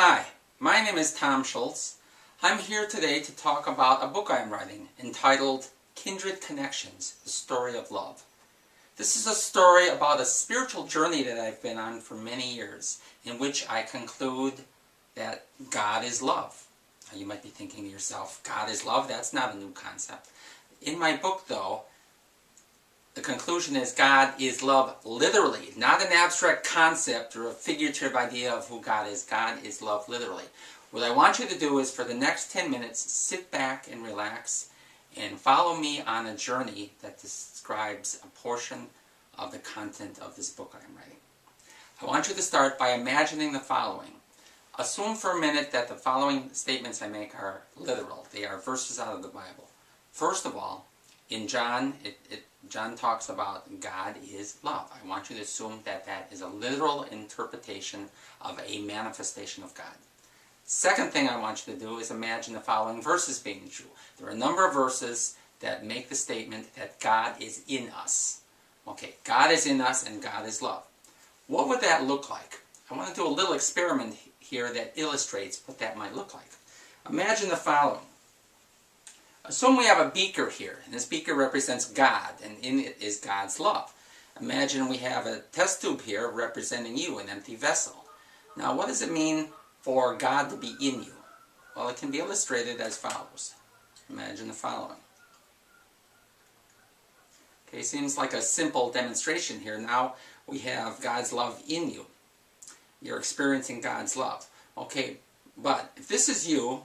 Hi, my name is Tom Schultz. I'm here today to talk about a book I'm writing entitled Kindred Connections, The Story of Love. This is a story about a spiritual journey that I've been on for many years, in which I conclude that God is love. Now, you might be thinking to yourself, God is love? That's not a new concept. In my book, though, the conclusion is God is love literally, not an abstract concept or a figurative idea of who God is. God is love literally. What I want you to do is for the next 10 minutes, sit back and relax and follow me on a journey that describes a portion of the content of this book I'm writing. I want you to start by imagining the following. Assume for a minute that the following statements I make are literal. They are verses out of the Bible. First of all, in John, John talks about God is love. I want you to assume that that is a literal interpretation of a manifestation of God. Second thing I want you to do is imagine the following verses being true. There are a number of verses that make the statement that God is in us. Okay, God is in us and God is love. What would that look like? I want to do a little experiment here that illustrates what that might look like. Imagine the following. Assume we have a beaker here, and this beaker represents God, and in it is God's love. Imagine we have a test tube here representing you, an empty vessel. Now, what does it mean for God to be in you? Well, it can be illustrated as follows. Imagine the following. Okay, seems like a simple demonstration here. Now we have God's love in you. You're experiencing God's love. Okay, but if this is you,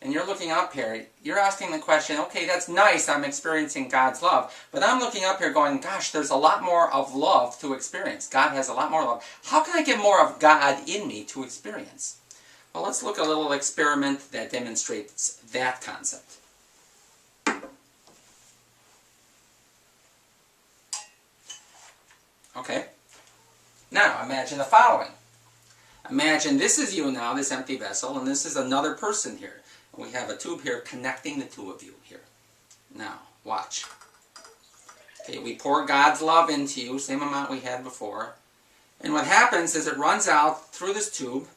and you're looking up here, you're asking the question, okay, that's nice, I'm experiencing God's love, but I'm looking up here going, gosh, there's a lot more of love to experience. God has a lot more love. How can I get more of God in me to experience? Well, let's look at a little experiment that demonstrates that concept. Okay, now imagine the following. Imagine this is you now, this empty vessel, and this is another person here. We have a tube here connecting the two of you here. Now, watch. Okay, we pour God's love into you, same amount we had before. And what happens is it runs out through this tube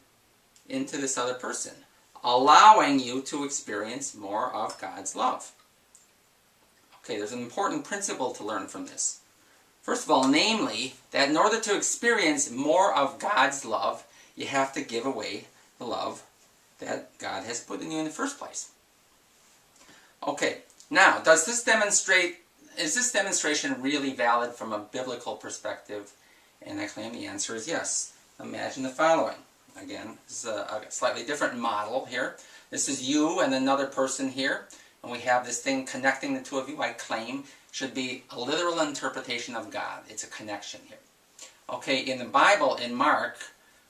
into this other person, allowing you to experience more of God's love. Okay, there's an important principle to learn from this. First of all, namely, that in order to experience more of God's love, you have to give away the love that God has put in you in the first place. Okay, now, is this demonstration really valid from a biblical perspective? And I claim the answer is yes. Imagine the following. Again, this is a slightly different model here. This is you and another person here, and we have this thing connecting the two of you, I claim, should be a literal interpretation of God. It's a connection here. Okay, in the Bible, in Mark,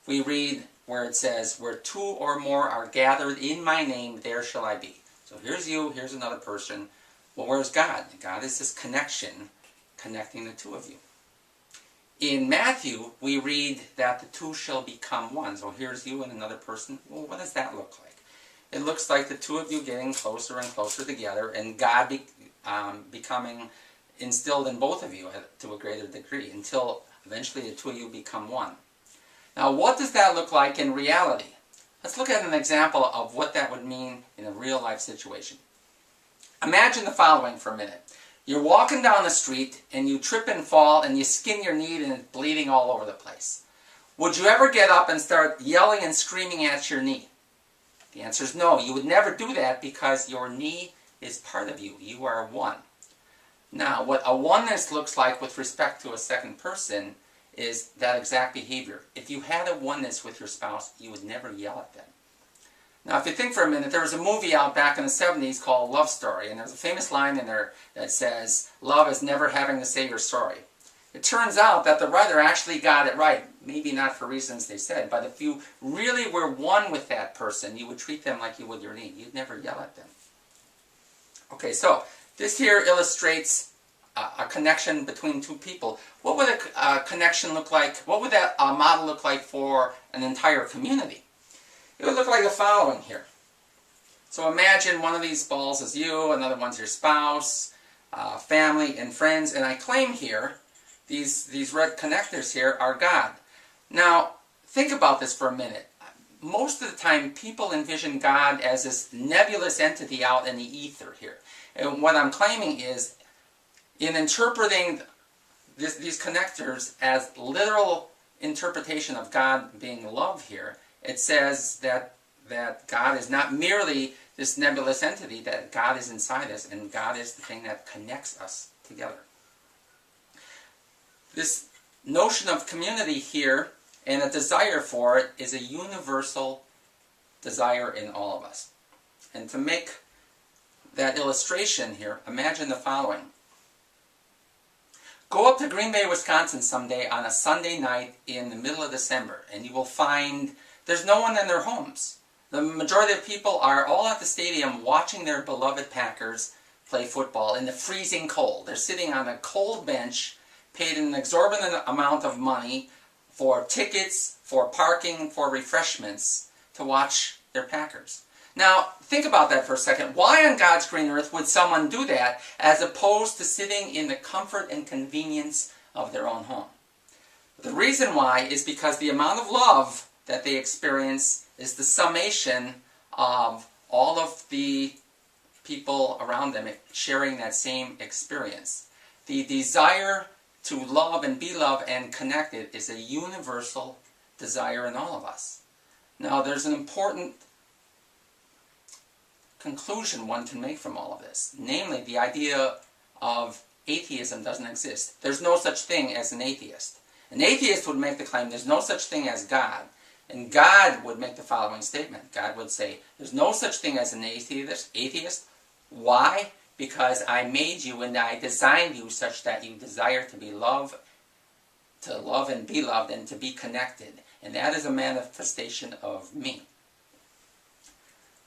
we read where it says, where two or more are gathered in my name, there shall I be. So here's you, here's another person. Well, where's God? God is this connection connecting the two of you. In Matthew, we read that the two shall become one. So here's you and another person. Well, what does that look like? It looks like the two of you getting closer and closer together, and God becoming instilled in both of you to a greater degree, until eventually the two of you become one. Now, what does that look like in reality? Let's look at an example of what that would mean in a real-life situation. Imagine the following for a minute. You're walking down the street, and you trip and fall, and you skin your knee, and it's bleeding all over the place. Would you ever get up and start yelling and screaming at your knee? The answer is no. You would never do that because your knee is part of you. You are one. Now, what a oneness looks like with respect to a second person is that exact behavior. If you had a oneness with your spouse, you would never yell at them. Now, if you think for a minute, there was a movie out back in the 70s called Love Story, and there's a famous line in there that says, love is never having to say you're sorry. It turns out that the writer actually got it right. Maybe not for reasons they said, but if you really were one with that person, you would treat them like you would your knee. You'd never yell at them. Okay, so this here illustrates a connection between two people. What would a connection look like? What would that model look like for an entire community? It would look like the following here. So imagine one of these balls is you, another one's your spouse, family, and friends, and I claim here, these red connectors here are God. Now, think about this for a minute. most of the time people envision God as this nebulous entity out in the ether here. And what I'm claiming is, in interpreting these connectors as literal interpretation of God being love here, it says that God is not merely this nebulous entity, that God is inside us, and God is the thing that connects us together. This notion of community here and a desire for it is a universal desire in all of us. And to make that illustration here, imagine the following. Go up to Green Bay, Wisconsin someday on a Sunday night in the middle of December, and you will find there's no one in their homes. The majority of people are all at the stadium watching their beloved Packers play football in the freezing cold. They're sitting on a cold bench, paid an exorbitant amount of money for tickets, for parking, for refreshments to watch their Packers. Now, think about that for a second. Why on God's green earth would someone do that as opposed to sitting in the comfort and convenience of their own home? The reason why is because the amount of love that they experience is the summation of all of the people around them sharing that same experience. The desire to love and be loved and connected is a universal desire in all of us. Now, there's an important conclusion one can make from all of this. Namely, the idea of atheism doesn't exist. There's no such thing as an atheist. An atheist would make the claim there's no such thing as God. And God would make the following statement. God would say, there's no such thing as an atheist. Why? Because I made you and I designed you such that you desire to be loved, to love and be loved, and to be connected. And that is a manifestation of me.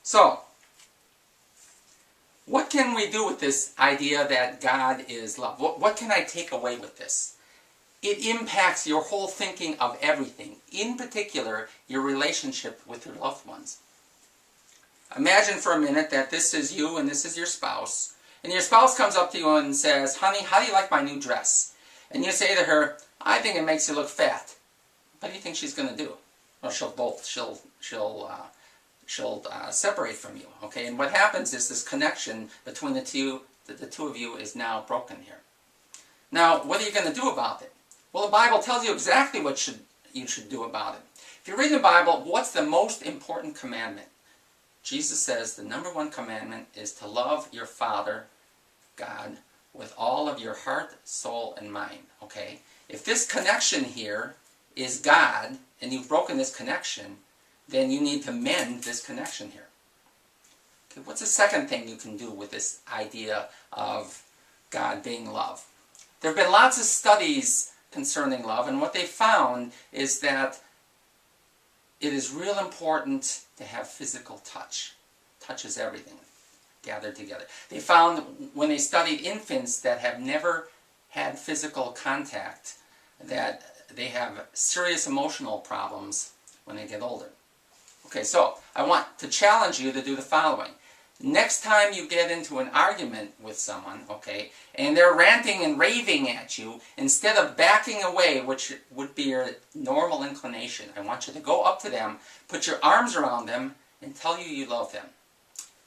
So, what can we do with this idea that God is love? What can I take away with this? It impacts your whole thinking of everything, in particular, your relationship with your loved ones. Imagine for a minute that this is you and this is your spouse, and your spouse comes up to you and says, honey, how do you like my new dress? And you say to her, I think it makes you look fat. What do you think she's going to do? Well, she'll bolt. She'll separate from you. Okay, and what happens is this connection between the two of you is now broken here. Now, what are you going to do about it? Well, the Bible tells you exactly what you should do about it. If you read the Bible, what's the most important commandment? Jesus says the number one commandment is to love your Father, God, with all of your heart, soul, and mind. Okay? If this connection here is God, and you've broken this connection, then you need to mend this connection here. Okay, what's the second thing you can do with this idea of God being love? There have been lots of studies concerning love, and what they found is that it is real important to have physical touch. Touch is everything, gathered together. They found when they studied infants that have never had physical contact that they have serious emotional problems when they get older. Okay, so I want to challenge you to do the following. Next time you get into an argument with someone, okay, and they're ranting and raving at you, instead of backing away, which would be your normal inclination, I want you to go up to them, put your arms around them, and tell you love them.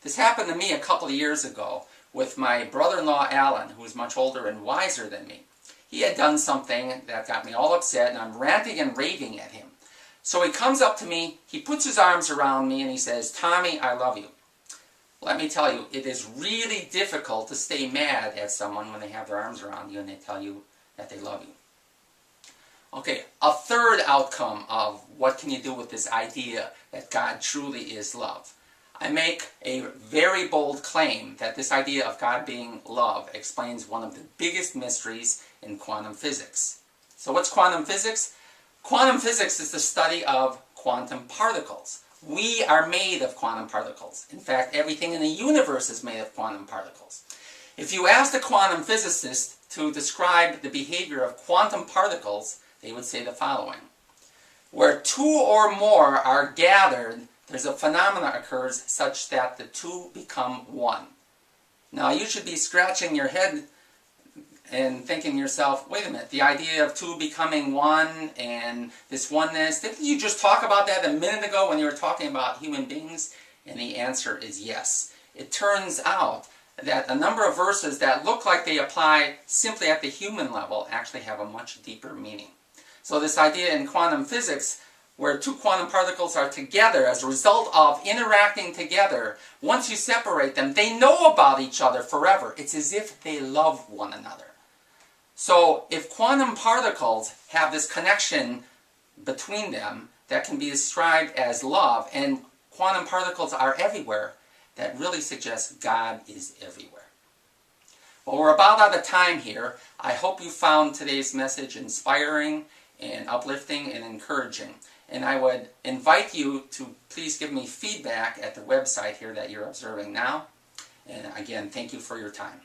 This happened to me a couple of years ago with my brother-in-law Alan, who is much older and wiser than me. He had done something that got me all upset, and I'm ranting and raving at him. So he comes up to me, he puts his arms around me, and he says, Tommy, I love you. Let me tell you, it is really difficult to stay mad at someone when they have their arms around you and they tell you that they love you. Okay, a third outcome of what can you do with this idea that God truly is love. I make a very bold claim that this idea of God being love explains one of the biggest mysteries in quantum physics. So what's quantum physics? Quantum physics is the study of quantum particles. We are made of quantum particles. In fact, everything in the universe is made of quantum particles. If you asked a quantum physicist to describe the behavior of quantum particles, they would say the following. Where two or more are gathered, there's a phenomena occurs such that the two become one. Now you should be scratching your head and thinking to yourself, wait a minute, the idea of two becoming one and this oneness, didn't you just talk about that a minute ago when you were talking about human beings? And the answer is yes. It turns out that a number of verses that look like they apply simply at the human level actually have a much deeper meaning. So this idea in quantum physics, where two quantum particles are together as a result of interacting together, once you separate them, they know about each other forever. It's as if they love one another. So if quantum particles have this connection between them that can be described as love, and quantum particles are everywhere, that really suggests God is everywhere. Well, we're about out of time here. I hope you found today's message inspiring and uplifting and encouraging. And I would invite you to please give me feedback at the website here that you're observing now. And again, thank you for your time.